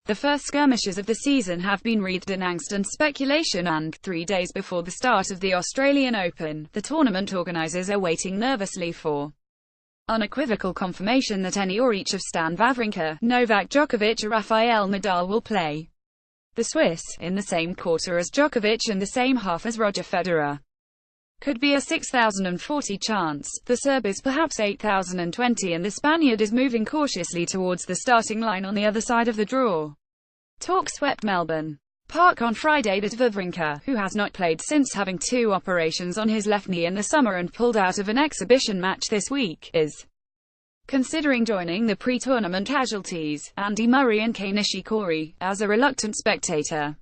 The first skirmishes of the season have been wreathed in angst and speculation, and 3 days before the start of the Australian Open, the tournament organisers are waiting nervously for unequivocal confirmation that any or each of Stan Wawrinka, Novak Djokovic or Rafael Nadal will play. The Swiss, in the same quarter as Djokovic and the same half as Roger Federer, could be a 6,040 chance. The Serb is perhaps 8,020, and the Spaniard is moving cautiously towards the starting line on the other side of the draw. Talk swept Melbourne Park on Friday that Wawrinka, who has not played since having 2 operations on his left knee in the summer and pulled out of an exhibition match this week, is considering joining the pre-tournament casualties, Murray and Kei Nishikori, as a reluctant spectator.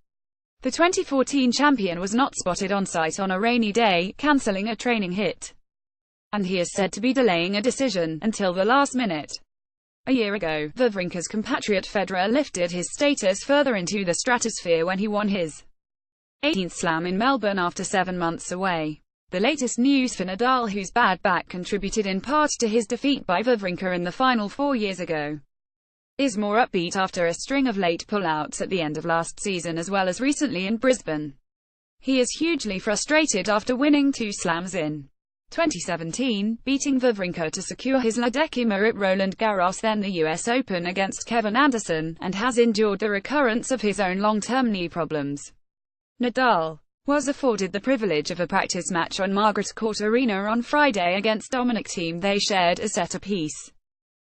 The 2014 champion was not spotted on site on a rainy day, cancelling a training hit, and he is said to be delaying a decision until the last minute. A year ago, Wawrinka's compatriot Federer lifted his status further into the stratosphere when he won his 18th slam in Melbourne after 7 months away. The latest news for Nadal, whose bad back contributed in part to his defeat by Wawrinka in the final 4 years ago, is more upbeat after a string of late pullouts at the end of last season as well as recently in Brisbane. He is hugely frustrated after winning 2 slams in 2017, beating Wawrinka to secure his La Decima at Roland Garros, then the US Open against Kevin Anderson, and has endured the recurrence of his own long-term knee problems. Nadal was afforded the privilege of a practice match on Margaret Court Arena on Friday against Dominic Thiem. They shared a set apiece.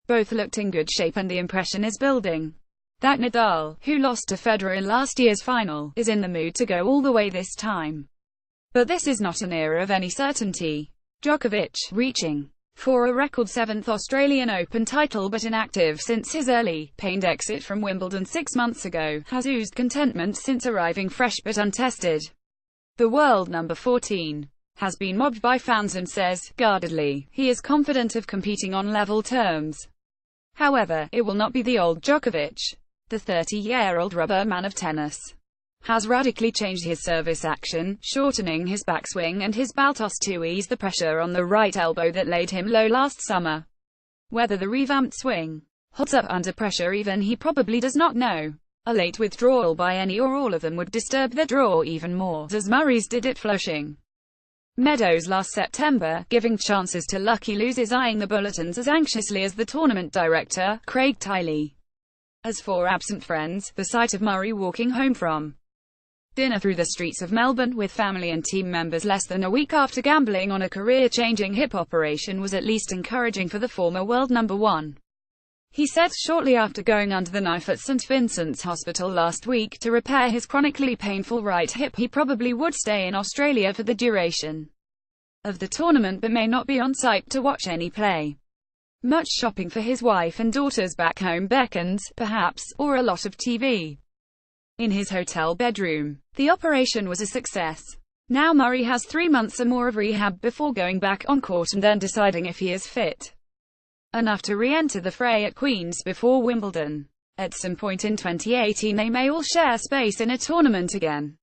Both looked in good shape, and the impression is building that Nadal, who lost to Federer in last year's final, is in the mood to go all the way this time. But this is not an era of any certainty. Djokovic, reaching for a record 7th Australian Open title but inactive since his early, pained exit from Wimbledon 6 months ago, has oozed contentment since arriving fresh but untested. The world number 14 has been mobbed by fans and says, guardedly, he is confident of competing on level terms. However, it will not be the old Djokovic. The 30-year-old rubber man of tennis has radically changed his service action, shortening his backswing and his ball toss to ease the pressure on the right elbow that laid him low last summer. Whether the revamped swing holds up under pressure even he probably does not know. A late withdrawal by any or all of them would disturb the draw even more, as Murray's did at Flushing Meadows last September, giving chances to lucky losers, eyeing the bulletins as anxiously as the tournament director, Craig Tiley. As for absent friends, the sight of Murray walking home from dinner through the streets of Melbourne with family and team members less than a week after gambling on a career-changing hip operation was at least encouraging for the former world number 1. He said shortly after going under the knife at St Vincent's Hospital last week to repair his chronically painful right hip, he probably would stay in Australia for the duration of the tournament but may not be on site to watch any play. Much shopping for his wife and daughters back home beckons, perhaps, or a lot of TV in his hotel bedroom. The operation was a success. Now Murray has 3 months or more of rehab before going back on court and then deciding if he is fit enough to re-enter the fray at Queen's before Wimbledon. At some point in 2018 they may all share space in a tournament again.